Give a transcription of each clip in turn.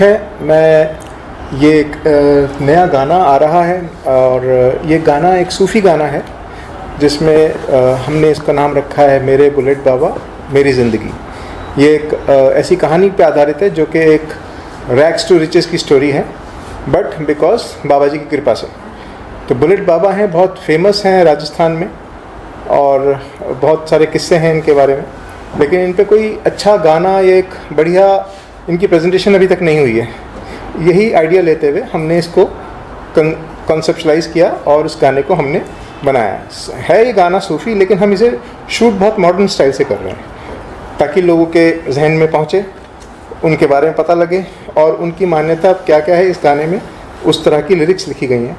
है, मैं ये एक नया गाना आ रहा है और ये गाना एक सूफ़ी गाना है जिसमें हमने इसका नाम रखा है मेरे बुलेट बाबा मेरी ज़िंदगी। ये एक ऐसी कहानी पे आधारित है जो कि एक रैग्स टू रिचेस की स्टोरी है, बट बिकॉज बाबा जी की कृपा से। तो बुलेट बाबा हैं, बहुत फेमस हैं राजस्थान में और बहुत सारे किस्से हैं इनके बारे में, लेकिन इन पे कोई अच्छा गाना या एक बढ़िया इनकी प्रेजेंटेशन अभी तक नहीं हुई है। यही आइडिया लेते हुए हमने इसको कॉन्सेप्चुलाइज़ किया और उस गाने को हमने बनाया है। ये गाना सूफ़ी, लेकिन हम इसे शूट बहुत मॉडर्न स्टाइल से कर रहे हैं ताकि लोगों के जहन में पहुँचे, उनके बारे में पता लगे और उनकी मान्यता क्या क्या है इस गाने में, उस तरह की लिरिक्स लिखी गई हैं।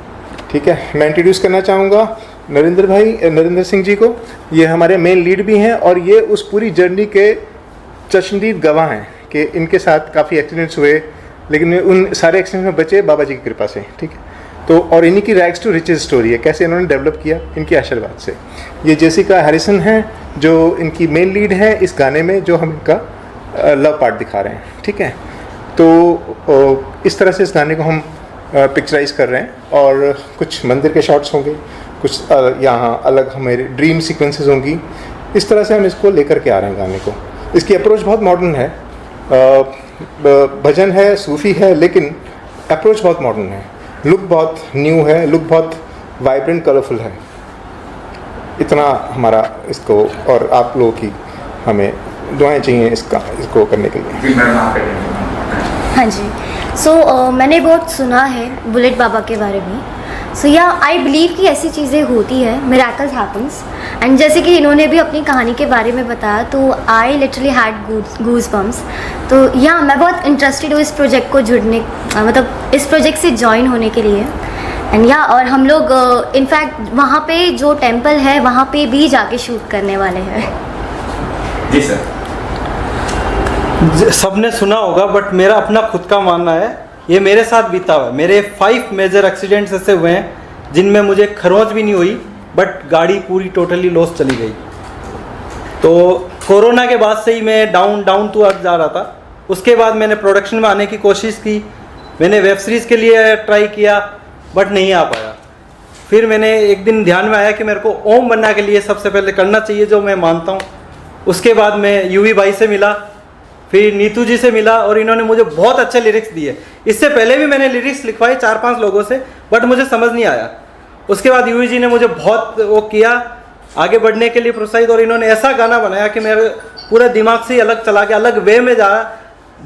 ठीक है, मैं इंट्रोड्यूस करना चाहूँगा नरेंद्र सिंह जी को। ये हमारे मेन लीड भी हैं और ये उस पूरी जर्नी के चश्मदीद गवाह हैं कि इनके साथ काफ़ी एक्सीडेंट्स हुए, लेकिन उन सारे एक्सीडेंट में बचे बाबा जी की कृपा से। ठीक है, तो और इन्हीं की रैग्स टू रिचेस स्टोरी है, कैसे इन्होंने डेवलप किया इनके आशीर्वाद से। ये जेसिका हैरिसन हैं जो इनकी मेन लीड है इस गाने में, जो हम इनका लव पार्ट दिखा रहे हैं। ठीक है, तो इस तरह से इस गाने को हम पिक्चराइज कर रहे हैं और कुछ मंदिर के शॉट्स होंगे, कुछ यहाँ अलग हमारे ड्रीम सीक्वेंसेस होंगी। इस तरह से हम इसको लेकर के आ रहे हैं गाने को। इसकी अप्रोच बहुत मॉडर्न है, भजन है, सूफ़ी है, लेकिन अप्रोच बहुत मॉडर्न है, लुक बहुत न्यू है, लुक बहुत वाइब्रेंट कलरफुल है। इतना हमारा इसको, और आप लोगों की हमें दुआएं चाहिए इसको करने के लिए। हाँ जी, मैंने बहुत सुना है बुलेट बाबा के बारे में। आई बिलीव कि ऐसी चीज़ें होती है, मिरेकल्स हैपन्स। एंड जैसे कि इन्होंने भी अपनी कहानी के बारे में बताया, तो I literally had goosebumps. तो मैं बहुत इंटरेस्टेड हूँ इस प्रोजेक्ट को जुड़ने, मतलब इस प्रोजेक्ट से ज्वाइन होने के लिए। एंड और हम लोग इनफैक्ट वहाँ पे जो टेम्पल है वहाँ पे भी जाके शूट करने वाले हैं। जी सर, सबने सुना होगा, बट मेरा अपना खुद का मानना है, ये मेरे साथ बीता हुआ है। मेरे 5 मेजर एक्सीडेंट्स ऐसे हुए हैं जिनमें मुझे खरोंच भी नहीं हुई, बट गाड़ी पूरी टोटली लॉस चली गई। तो कोरोना के बाद से ही मैं डाउन टू अर्थ जा रहा था। उसके बाद मैंने प्रोडक्शन में आने की कोशिश की, मैंने वेब सीरीज़ के लिए ट्राई किया, बट नहीं आ पाया। फिर मैंने एक दिन ध्यान में आया कि मेरे को ओम बनना के लिए सबसे पहले करना चाहिए, जो मैं मानता हूँ। उसके बाद मैं यूवी भाई से मिला, फिर नीतू जी से मिला और इन्होंने मुझे बहुत अच्छे लिरिक्स दिए। इससे पहले भी मैंने लिरिक्स लिखवाए 4-5 लोगों से, बट मुझे समझ नहीं आया। उसके बाद यूवी जी ने मुझे बहुत वो किया, आगे बढ़ने के लिए प्रोत्साहित, और इन्होंने ऐसा गाना बनाया कि मेरे पूरा दिमाग से ही अलग चला गया, अलग वे में जा रहा।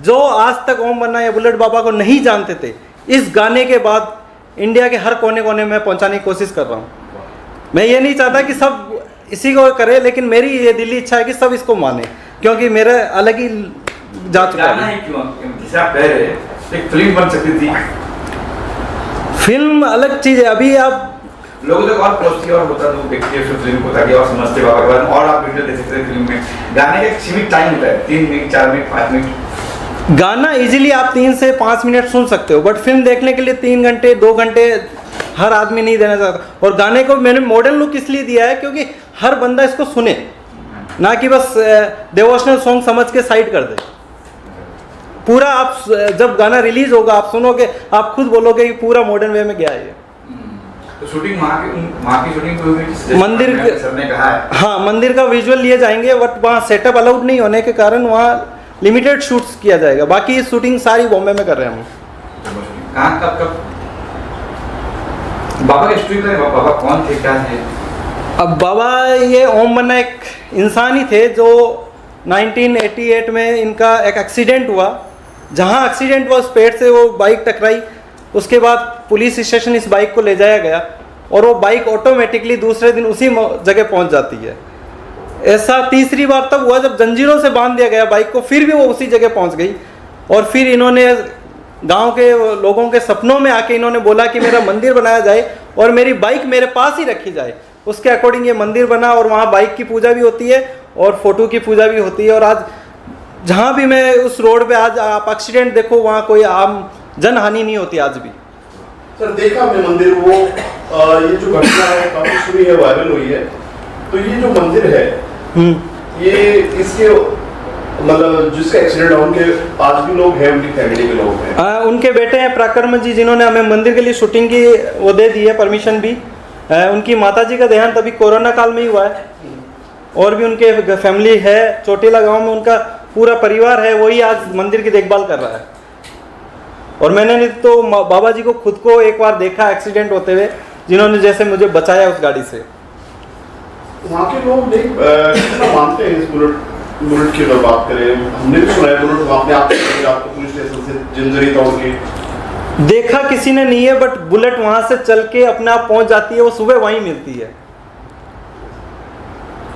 जो आज तक ओम बन्ना या बुलेट बाबा को नहीं जानते थे, इस गाने के बाद इंडिया के हर कोने कोने में पहुँचाने की कोशिश कर रहा हूँ। मैं ये नहीं चाहता कि सब इसी को करे, लेकिन मेरी ये दिली इच्छा है कि सब इसको माने, क्योंकि मेरा अलग ही जा चुका है। जैसे आप कह रहे एक फिल्म बन सकती थी। फिल्म अलग चीज़ है, अभी आप लोगों तक और पहुंचती और होता तो देखिए उस फिल्म को, ताकि और समझते बाबा के बारे में, और आप वीडियो देख सकते हैं। फिल्म में गाने का एक सीमित टाइम होता है, 3 मिनट, 4 मिनट, 5 मिनट। गाना इजीली आप 3 से 5 मिनट सुन सकते हो, बट फिल्म देखने के लिए 3 घंटे 2 घंटे हर आदमी नहीं देना चाहता। और गाने को मैंने मॉडर्न लुक इसलिए दिया है क्योंकि हर बंदा इसको सुने, ना कि बस डिवोशनल सॉन्ग समझ के साइड कर दे। पूरा आप जब गाना रिलीज होगा आप सुनोगे, आप खुद बोलोगे कि पूरा मॉडर्न वे में गया है। तो शूटिंग वहाँ की शूटिंग होगी मंदिर के, सर ने कहा है। हाँ, मंदिर का विजुअल लिए जाएंगे, बट वहाँ सेटअप अलाउड नहीं होने के कारण वहाँ लिमिटेड शूट्स किया जाएगा। बाकी शूटिंग सारी बॉम्बे में कर रहे हैं हम। कहाँ कब बाबा के स्टोरी में बाबा कौन थे, क्या थे? अब बाबा ये ओम बन्ना एक इंसान ही थे जो 1988 में इनका एक एक्सीडेंट हुआ। जहाँ एक्सीडेंट हुआ उस पेड़ से वो बाइक टकराई, उसके बाद पुलिस स्टेशन इस बाइक को ले जाया गया और वो बाइक ऑटोमेटिकली दूसरे दिन उसी जगह पहुँच जाती है। ऐसा तीसरी बार तब हुआ जब जंजीरों से बांध दिया गया बाइक को, फिर भी वो उसी जगह पहुँच गई। और फिर इन्होंने गांव के लोगों के सपनों में आके इन्होंने बोला कि मेरा मंदिर बनाया जाए और मेरी बाइक मेरे पास ही रखी जाए। उसके अकॉर्डिंग ये मंदिर बना और वहाँ बाइक की पूजा भी होती है और फोटो की पूजा भी होती है। और आज जहाँ भी मैं उस रोड पे आज आप एक्सीडेंट देखो, वहाँ कोई आम जन हानि नहीं होती आज भी। सर देखा हमने मंदिर, वो ये जो घटना है काफी सुनी है, वायरल हुई है। तो ये जो मंदिर है ये इसके मतलब जिसका एक्सीडेंट हुआ उनके आज भी लोग हैं, उनकी फैमिली के लोग हैं? उनके बेटे हैं प्राकर्म जी, जिन्होंने हमें मंदिर के लिए शूटिंग की वो दे दी है परमिशन भी। उनकी माताजी का देहांत अभी कोरोना काल में ही हुआ है। और भी उनके फैमिली है चोटीला गांव में, उनका पूरा परिवार है, वही आज मंदिर की देखभाल कर रहा है। और मैंने तो बाबा जी को खुद को एक बार देखा एक्सीडेंट होते हुए, जिन्होंने जैसे मुझे बचाया उस गाड़ी से। वहाँ के लोग कितना मानते हैं इस बुलेट की? अगर बात करें, हमने भी सुना है बुलेट वहाँ अपने आपको पुलिस स्टेशन से जिंदगी तोड़ के देखा किसी ने नहीं है, बट बुलेट वहां से चल के अपने आप पहुंच जाती है, वो सुबह वहीं मिलती है।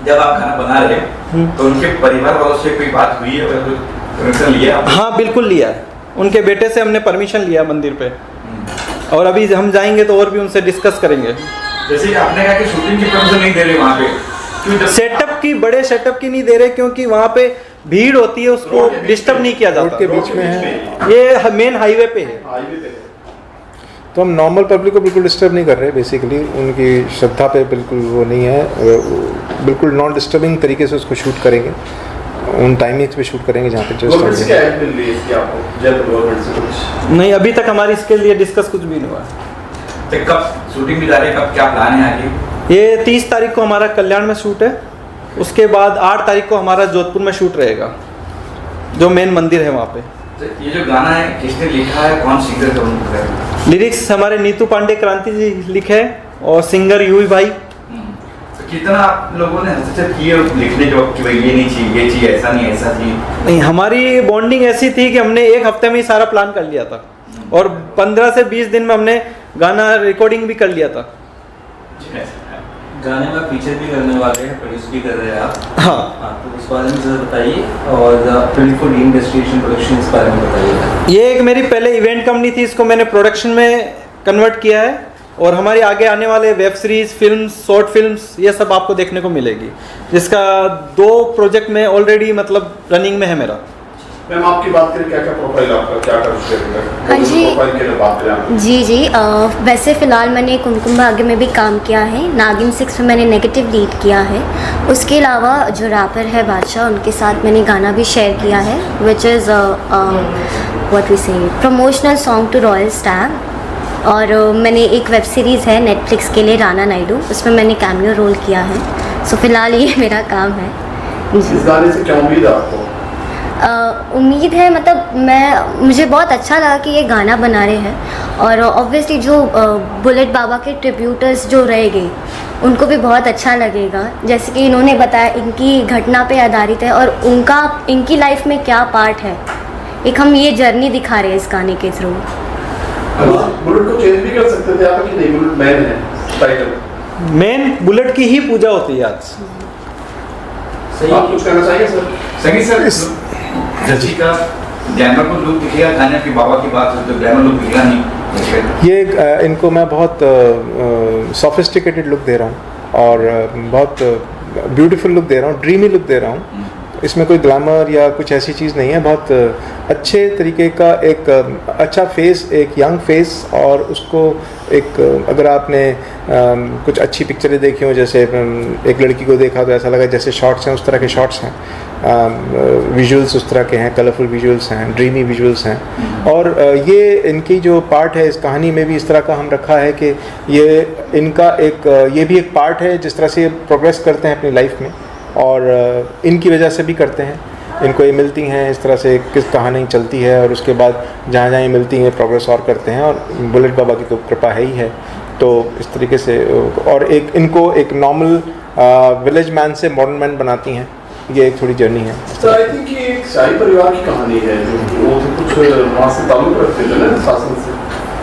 जब आप खाना बना रहे तो उनके परिवार वालों से कोई बात हुई है, परमिशन लिया? हाँ बिल्कुल लिया है, उनके बेटे से हमने परमिशन लिया मंदिर पे। और अभी हम जाएंगे तो और भी उनसे डिस्कस करेंगे। जैसे कि आपने कहा कि शूटिंग की परमिशन नहीं दे रहे वहाँ पे, क्यों? सेटअप की, बड़े सेटअप की नहीं दे रहे, क्योंकि वहाँ पे भीड़ होती है, उसको डिस्टर्ब नहीं किया रोड जाता। के बीच में है, ये मेन हाईवे पे है। हाईवे पे है। तो हम नॉर्मल पब्लिक को बिल्कुल डिस्टर्ब नहीं कर रहे। बेसिकली उनकी श्रद्धा पे बिल्कुल वो नहीं है, बिल्कुल नॉन डिस्टर्बिंग तरीके से उसको शूट करेंगे, उन टाइमिंग्स पे शूट करेंगे जहाँ पे गवर्नमेंट से जस्ट क्या हेल्प मिल रही है इसकी आपको, जयपुर गवर्नमेंट से कुछ? नहीं, अभी तक हमारी इसके लिए डिस्कस कुछ भी नहीं हुआ। तो कब शूटिंग भी जा रही है, कब क्या प्लान है आगे? ये 30 तारीख को हमारा कल्याण में शूट है, उसके बाद 8 तारीख को हमारा जोधपुर में शूट रहेगा, जो मेन मंदिर है वहाँ पे। तो ये जो गाना है किसने लिखा है, कौन सिंगर है? लिरिक्स हमारे नीतू पांडे क्रांति जी लिखे है, और सिंगर यूवी भाई। तो कितना आप लोगों ने हस्तक्षेप किए लिखने के वक्त, ये नहीं चाहिए, ये चाहिए, ऐसा नहीं, ऐसा चाहिए? नहीं, हमारी बॉन्डिंग ऐसी थी कि हमने एक हफ्ते में ही सारा प्लान कर लिया था, और 15 से 20 दिन में हमने गाना रिकॉर्डिंग भी कर लिया था। गाने में फीचर भी करने वाले हैं, प्रोड्यूस भी कर रहे हैं आप। हाँ, तो उस बारे में जरा बताइए, और 24D डेस्टिनेशन प्रोडक्शन इस बारे में बताइए। ये एक मेरी पहले इवेंट कंपनी थी, इसको मैंने प्रोडक्शन में कन्वर्ट किया है, और हमारे आगे आने वाले web series, films, short films, ये सब आपको देखने को मिलेगी, जिसका 2 प्रोजेक्ट में ऑलरेडी मतलब रनिंग में है मेरा। मैम आपकी बात करें, क्या क्या प्रोफाइल आपका, क्या कर हाँ जी। प्रोफाइल की बात करें आप? जी वैसे फ़िलहाल मैंने कुमकुम भाग्य में भी काम किया है, नागिन 6 में मैंने नेगेटिव लीड किया है। उसके अलावा जो रैपर है बादशाह, उनके साथ मैंने गाना भी शेयर किया है, which is what we say promotional song to Royal Stag. और मैंने एक वेब सीरीज़ है नेटफ्लिक्स के लिए, राना नायडू, उसमें मैंने कैमियो रोल किया है। सो फिलहाल ये मेरा काम है जी। इस गाने से क्या उम्मीद है आपको? उम्मीद है, मतलब मुझे बहुत अच्छा लगा कि ये गाना बना रहे हैं, और ऑब्वियसली जो बुलेट बाबा के ट्रिब्यूटर्स जो रहेंगे उनको भी बहुत अच्छा लगेगा। जैसे कि इन्होंने बताया, इनकी घटना पे आधारित है, और इनकी लाइफ में क्या पार्ट है, एक हम ये जर्नी दिखा रहे हैं इस गाने के थ्रू। बुलेट को चेंज भी कर सकते थे आप कि नहीं, बुलेट मैन है टाइटल? मेन बुलेट की ही पूजा होती है आज। आप कुछ कहना चाहिए सर? संगीत सर, जजी का ग्लैमर को लुक दिखेगा, गाने की बाबा की बात हो तो ग्लैमर लुक दिखेगा नहीं। ये इनको मैं बहुत सोफिस्टिकेटेड लुक दे रहा हूँ, और बहुत ब्यूटीफुल लुक दे रहा हूँ, ड्रीमी लुक दे रहा हूँ। इसमें कोई ग्लैमर या कुछ ऐसी चीज़ नहीं है, बहुत अच्छे तरीके का एक अच्छा फेस, एक यंग फेस। और उसको एक, अगर आपने कुछ अच्छी पिक्चरें देखी हो, जैसे एक लड़की को देखा तो ऐसा लगा जैसे शॉट्स हैं, उस तरह के शॉट्स हैं, विजुअल्स उस तरह के हैं, कलरफुल विजुअल्स हैं, ड्रीमी विजुअल्स हैं। और ये इनकी जो पार्ट है इस कहानी में भी इस तरह का हम रखा है कि ये इनका एक, ये भी एक पार्ट है जिस तरह से ये प्रोग्रेस करते हैं अपनी लाइफ में, और इनकी वजह से भी करते हैं। इनको ये मिलती हैं, इस तरह से किस कहानी चलती है, और उसके बाद जहाँ जहाँ ये मिलती हैं प्रोग्रेस और करते हैं, और बुलेट बाबा की तो कृपा है ही है। तो इस तरीके से, और एक इनको एक नॉर्मल विलेज मैन से मॉडर्न मैन बनाती हैं, ये एक थोड़ी जर्नी है। सर आई थिंक ये एक शाही परिवार की कहानी है, जो वो तो कुछ वहाँ से ताल्लुक रखते थे ना, शासन से,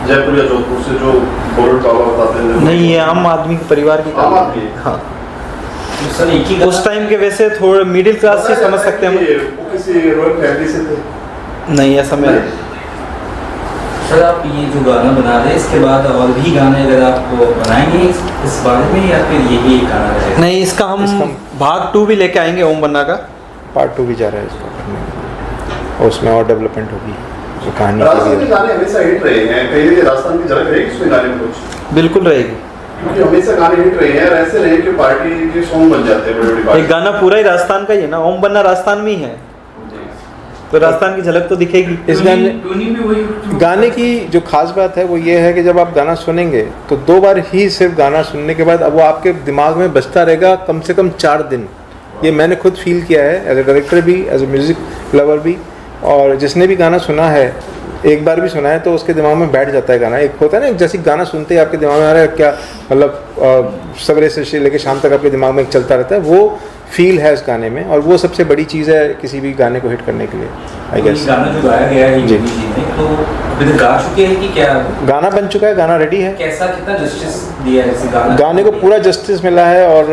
जयपुर या जोधपुर से, जो बुलेट बाबा बताते हैं। नहीं, ये आम आदमी के परिवार की आम आदमी? हाँ, सर एक ही उस टाइम के वैसे थोड़े मिडिल क्लास से समझ सकते हैं हम। वो किसी रॉयल फैमिली से थे? नहीं, ऐसा मैं सर, आप ये जो गाना बना रहे हैं, इसके बाद और भी गाने अगर आप बनाएंगे इस बारे में, या फिर यही एक गाना रहेगा? नहीं, इसका हम भाग 2 भी लेके आएंगे, ओम बन्ना का पार्ट 2 भी जा रहा है इसका करने, और उसमें और डेवलपमेंट होगी जो कहानी राजस्थान के के लिए। गाने हमेशा हिट रहे हैं, कहीं भी राजस्थान की झलक रहेगी उसमें गाने में कुछ? बिल्कुल रहेगी। क्योंकि हमेशा गाने हिट रहे हैं, और ऐसे रहे कि पार्टी के सॉन्ग बन जाते हैं बड़े बड़ी एक गाना पूरा ही राजस्थान का ही है ना, ओम बन्ना राजस्थान में ही है। तो राजस्थान की झलक तो दिखेगी। इस गाने ट्यूनिंग भी वही गाने की जो खास बात है वो ये है कि जब आप गाना सुनेंगे तो 2 बार ही सिर्फ गाना सुनने के बाद अब वो आपके दिमाग में बजता रहेगा कम से कम 4 दिन। ये मैंने खुद फील किया है एज ए डायरेक्टर भी, एज ए म्यूज़िक लवर भी। और जिसने भी गाना सुना है, एक बार भी सुना है, तो उसके दिमाग में बैठ जाता है गाना। एक होता है ना, जैसे गाना सुनते ही आपके दिमाग में आ रहा है क्या, मतलब सवेरे से लेकर शाम तक आपके दिमाग में एक चलता रहता है, वो फील है इस गाने में। और वो सबसे बड़ी चीज़ है किसी भी गाने को हिट करने के लिए, आई गेस। गाना जो गाया गया है जी। हिंदी जी में, तो अभी तक गा चुके हैं कि क्या? गाना बन चुका है, गाना रेडी है। कैसा, कितना जस्टिस दिया है इस गाने को पूरा जस्टिस मिला है और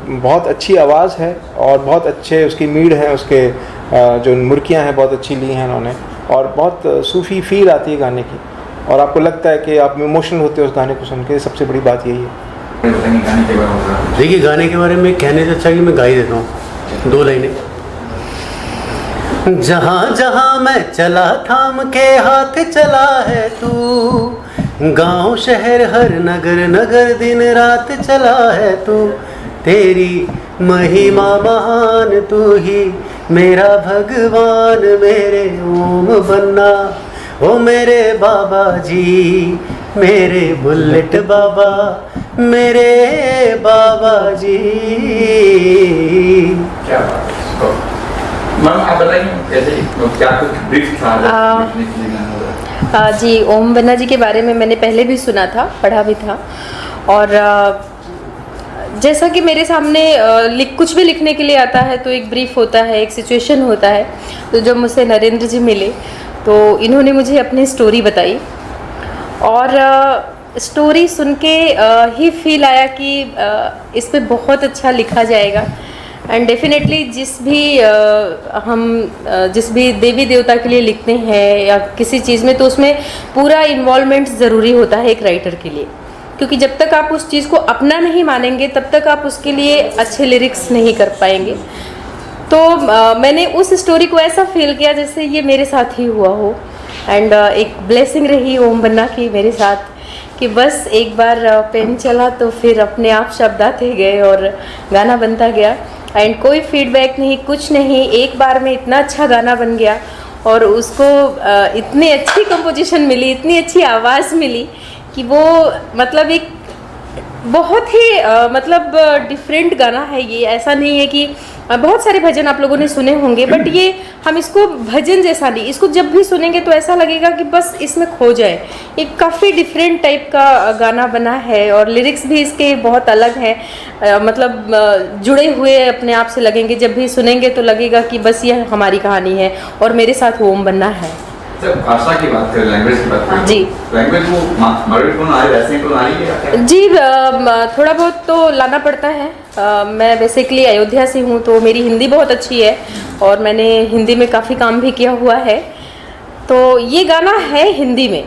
बहुत अच्छी आवाज़ है और बहुत अच्छे उसकी मीड है, उसके जो मुर्कियाँ हैं बहुत अच्छी ली हैं उन्होंने, और बहुत सूफ़ी फील आती है गाने की, और आपको लगता है कि आप इमोशनल होते हो उस गाने को सुन के। सबसे बड़ी बात यही है। गाने के बारे में देखिए, गाने के बारे में कहने से अच्छा कि मैं गा ही देता हूँ 2 लाइनें। जहाँ जहाँ मैं चला थाम के हाथ चला है तू, गांव शहर हर नगर नगर दिन रात चला है तू, तेरी महिमा महान तू ही मेरा भगवान, मेरे ओम बन्ना ओ मेरे बाबा जी, मेरे बुलेट बाबा, मेरे बाबा जी। क्या बात है। तो मैम आप बताइए कैसे, क्या कुछ ब्रीफ था लिखने के लिए गाना? जी, ओम बन्ना जी के बारे में मैंने पहले भी सुना था, पढ़ा भी था। और जैसा कि मेरे सामने कुछ भी लिखने के लिए आता है तो एक ब्रीफ होता है, एक सिचुएशन होता है। तो जब मुझसे नरेंद्र जी मिले तो इन्होंने मुझे अपनी स्टोरी बताई, और स्टोरी सुन के ही फील आया कि इस पे बहुत अच्छा लिखा जाएगा। एंड डेफिनेटली जिस भी देवी देवता के लिए लिखते हैं या किसी चीज़ में, तो उसमें पूरा इन्वॉल्वमेंट ज़रूरी होता है एक राइटर के लिए, क्योंकि जब तक आप उस चीज़ को अपना नहीं मानेंगे तब तक आप उसके लिए अच्छे लिरिक्स नहीं कर पाएंगे। तो मैंने उस स्टोरी को ऐसा फील किया जैसे ये मेरे साथ ही हुआ हो। एंड एक ब्लेसिंग रही ओम बन्ना की मेरे साथ कि बस एक बार पेन चला तो फिर अपने आप शब्द आते गए और गाना बनता गया। एंड कोई फीडबैक नहीं, कुछ नहीं, एक बार में इतना अच्छा गाना बन गया और उसको इतनी अच्छी कंपोजिशन मिली, इतनी अच्छी आवाज़ मिली कि वो मतलब एक बहुत ही मतलब डिफरेंट गाना है ये। ऐसा नहीं है कि बहुत सारे भजन आप लोगों ने सुने होंगे, बट ये हम इसको भजन जैसा नहीं, इसको जब भी सुनेंगे तो ऐसा लगेगा कि बस इसमें खो जाए। एक काफ़ी डिफरेंट टाइप का गाना बना है और लिरिक्स भी इसके बहुत अलग हैं, मतलब जुड़े हुए अपने आप से लगेंगे। जब भी सुनेंगे तो लगेगा कि बस ये हमारी कहानी है और मेरे साथ ओम बन्ना है। जब भाषा की बात करें, लैंग्वेज की बात करें, जी, लैंग्वेज वो मराठी टोन आ रही है, वैसे टोन आ रही है क्या? जी, थोड़ा बहुत तो लाना पड़ता है। मैं बेसिकली अयोध्या से हूँ तो मेरी हिंदी बहुत अच्छी है और मैंने हिंदी में काफ़ी काम भी किया हुआ है। तो ये गाना है हिंदी में,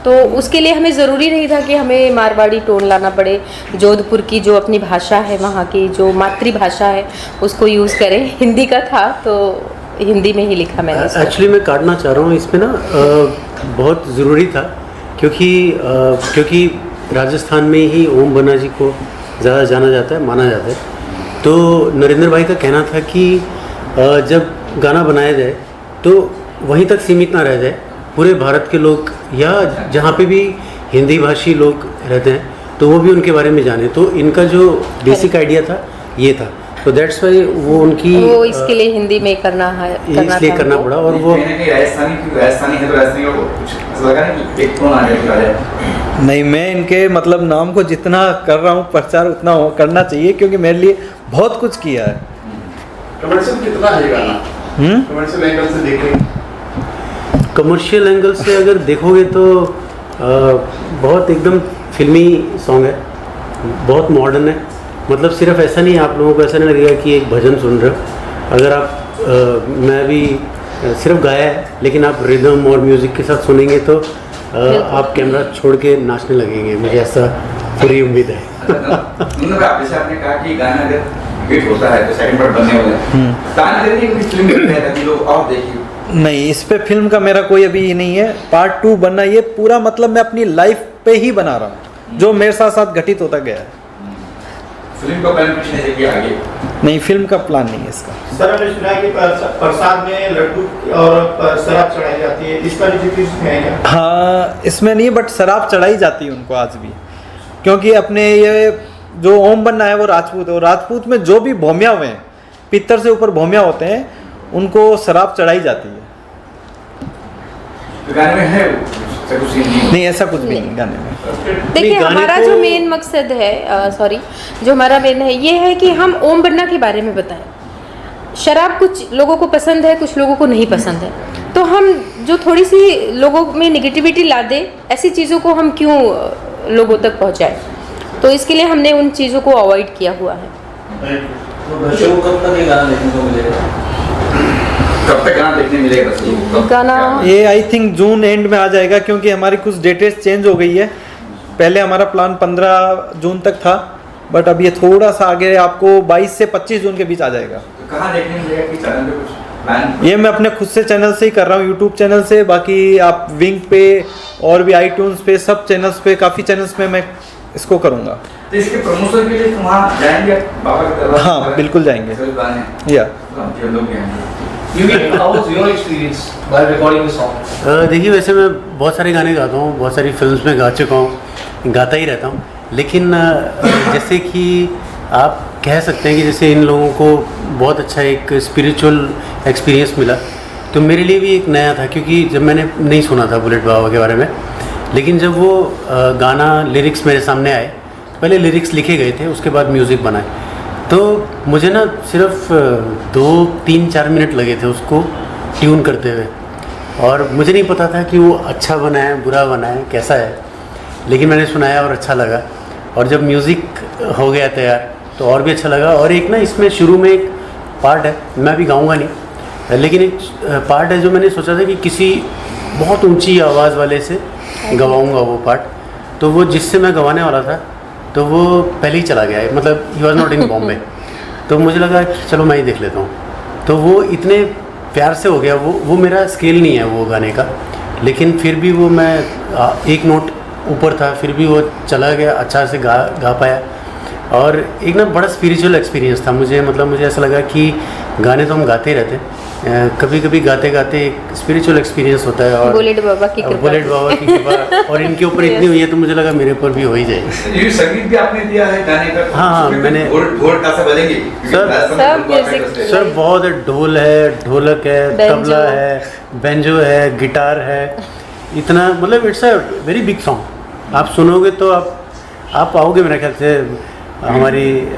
तो उसके लिए हमें ज़रूरी नहीं था कि हमें मारवाड़ी टोन लाना पड़े। जोधपुर की जो अपनी भाषा है, वहाँ की जो मातृभाषा है, उसको यूज़ करें। हिंदी का था तो हिंदी में ही लिखा मैंने। एक्चुअली मैं काटना चाह रहा हूँ इसमें ना, बहुत ज़रूरी था क्योंकि राजस्थान में ही ओम बन्ना जी को ज़्यादा जाना जाता है, माना जाता है। तो नरेंद्र भाई का कहना था कि जब गाना बनाया जाए तो वहीं तक सीमित ना रह जाए, पूरे भारत के लोग या जहाँ पे भी हिंदी भाषी लोग रहते हैं तो वो भी उनके बारे में जाने। तो इनका जो बेसिक आइडिया था ये था, तो दैट्स वाई वो इसके लिए हिंदी में करना पड़ा। और वो राजस्थानी है तो राजस्थानी को कुछ ऐसा लगा ना कि एक टोन आ जाए। नहीं, मैं इनके मतलब नाम को जितना कर रहा हूँ प्रचार उतना करना चाहिए, क्योंकि मेरे लिए बहुत कुछ किया है। कमर्शियल कितना है गाना? कमर्शियल एंगल से देखें, कमर्शियल एंगल से अगर देखोगे तो बहुत एकदम फिल्मी सॉन्ग है, बहुत मॉडर्न है। मतलब सिर्फ ऐसा नहीं, आप लोगों को ऐसा नहीं लगेगा कि एक भजन सुन रहे हो। अगर आप मैं भी सिर्फ गाया है, लेकिन आप रिदम और म्यूज़िक के साथ सुनेंगे तो आप कैमरा छोड़ के नाचने लगेंगे, मुझे ऐसा पूरी उम्मीद है। जैसे आपने कहा कि गाना अगर हिट होता है तो सेकंड पार्ट बनने वाला है, ताना देवी की फिल्म बनने है ताकि लोग और देखें। नहीं, इस पे फिल्म का मेरा कोई अभी नहीं है। पार्ट 2 बनना, ये पूरा मतलब मैं अपनी लाइफ पे ही बना रहा हूँ, जो मेरे साथ साथ घटित होता गया है। फिल्म का प्लान कुछ नहीं है कि आगे नहीं, फिल्म का प्लान नहीं है इसका। सर हमने सुना है कि प्रसाद में लड्डू और शराब चढ़ाई जाती है, इसका भी जिक्र इसमें है क्या? हाँ, इसमें नहीं, बट शराब चढ़ाई जाती है उनको आज भी, क्योंकि अपने ये जो ओम बन्ना है वो राजपूत है, और राजपूत में जो भी भौमिया हुए हैं, पित्तर से ऊपर भौमिया होते हैं, उनको शराब चढ़ाई जाती है। तो गाने में है कुछ सीन नहीं, ऐसा कुछ भी नहीं गाने में। देखिए, गाने हमारा को- जो मेन मकसद है, सॉरी, जो हमारा मेन है ये है कि हम ओम बन्ना के बारे में बताएं। शराब कुछ लोगों को पसंद है, कुछ लोगों को नहीं पसंद है, तो हम जो थोड़ी सी लोगों में निगेटिविटी ला दे, ऐसी चीज़ों को हम क्यों लोगों तक पहुंचाएं। तो इसके लिए हमने उन चीज़ों को अवॉइड किया हुआ है। तो दर्शकों को कब तक ये गाना देखने को मिलेगा? कब तक गाना देखने मिलेगा दर्शकों को? कब- गाना क्या- ये आई थिंक जून एंड में आ जाएगा, क्योंकि हमारी कुछ डेटें चेंज हो गई है। पहले हमारा प्लान 15 जून तक था, बट अब ये थोड़ा सा आगे आपको 22 से 25 जून के बीच आ जाएगा। तो कहाँ देखने मिलेगा कि चैनल पे कुछ प्लान? ये मैं अपने खुद से चैनल से ही कर रहा हूँ, यूट्यूब चैनल से। बाकी आप विंग पे और भी iTunes पे, सब चैनल्स पे, काफ़ी चैनल्स पे मैं इसको करूँगा। तो इसके प्रमोशन के लिए वहाँ जाएंगे बाबा की दरबार? हाँ, बिल्कुल जाएंगे। सभी गाने या हम लोग जाएंगे। How was your experience while recording the song? देखिए, वैसे मैं बहुत सारे गाने गाता हूँ, बहुत सारी फिल्म्स में गा चुका हूँ, गाता ही रहता हूँ। लेकिन जैसे कि आप कह सकते हैं कि जैसे इन लोगों को बहुत अच्छा एक स्पिरिचुअल एक्सपीरियंस मिला, तो मेरे लिए भी एक नया था, क्योंकि जब मैंने नहीं सुना था बुलेट बाबा के बारे में, लेकिन जब वो गाना लिरिक्स मेरे सामने आए, पहले लिरिक्स लिखे गए थे, उसके बाद म्यूज़िक बनाए, तो मुझे ना सिर्फ 2, 3, 4 मिनट लगे थे उसको ट्यून करते हुए, और मुझे नहीं पता था कि वो अच्छा बना है, बुरा बना है, कैसा है, लेकिन मैंने सुनाया और अच्छा लगा। और जब म्यूज़िक हो गया तैयार तो और भी अच्छा लगा। और एक ना इसमें शुरू में एक पार्ट है, मैं भी गाऊंगा नहीं, लेकिन एक पार्ट है जो मैंने सोचा था कि किसी बहुत ऊंची आवाज़ वाले से गवाऊंगा वो पार्ट, तो वो जिससे मैं गवाने वाला था तो वो पहले ही चला गया है, मतलब he was not in Bombay. तो मुझे लगा कि चलो मैं ही देख लेता हूँ, तो वो इतने प्यार से हो गया। वो मेरा स्केल नहीं है वो गाने का, लेकिन फिर भी वो मैं एक नोट ऊपर था, फिर भी वो चला गया, अच्छा से गा पाया। और एक ना बड़ा स्पिरिचुअल एक्सपीरियंस था मुझे, मतलब मुझे ऐसा लगा कि गाने तो हम गाते ही रहते हैं, कभी कभी गाते गाते एक स्पिरिचुअल एक्सपीरियंस होता है। और बुलेट बाबा की कृपा, बुलेट बाबा की कृपा और इनके ऊपर इतनी हुई है, तो मुझे लगा मेरे ऊपर भी हो ही जाएगी। ये संगीत भी आपने दिया है गाने का? हाँ, मैंने- ढोल का सब बजेंगे सब म्यूजिक सर बहुत है, ढोल है, ढोलक है, बेंजो। तबला है, बेंजो है, गिटार है, इतना, मतलब it's a very big song. आप सुनोगे तो आप आओगे मेरे ख्याल से हमारी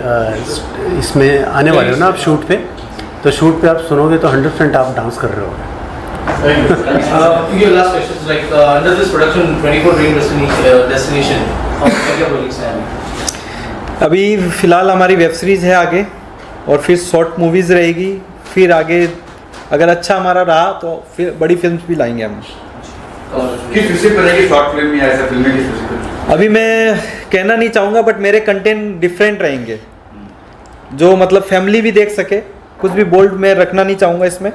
इसमें आने वाले हो ना आप शूट पे, तो शूट पे आप सुनोगे तो 100% आप डांस कर रहे हो। Your last question is like under this production 24 Dream Destination, क्या क्या प्रोजेक्ट्स हैं? अभी फ़िलहाल हमारी वेब सीरीज़ है आगे, और फिर शॉर्ट मूवीज़ रहेगी, फिर आगे अगर अच्छा हमारा रहा तो फिर बड़ी फिल्म्स भी लाएंगे हम। किस विषय पर रहेगी शॉर्ट फिल्म या ऐसा फिल्म किस विषय पर? अभी मैं कहना नहीं चाहूँगा, बट मेरे कंटेंट डिफरेंट रहेंगे, जो मतलब फैमिली भी देख सके, कुछ भी बोल्ड में रखना नहीं चाहूँगा इसमें।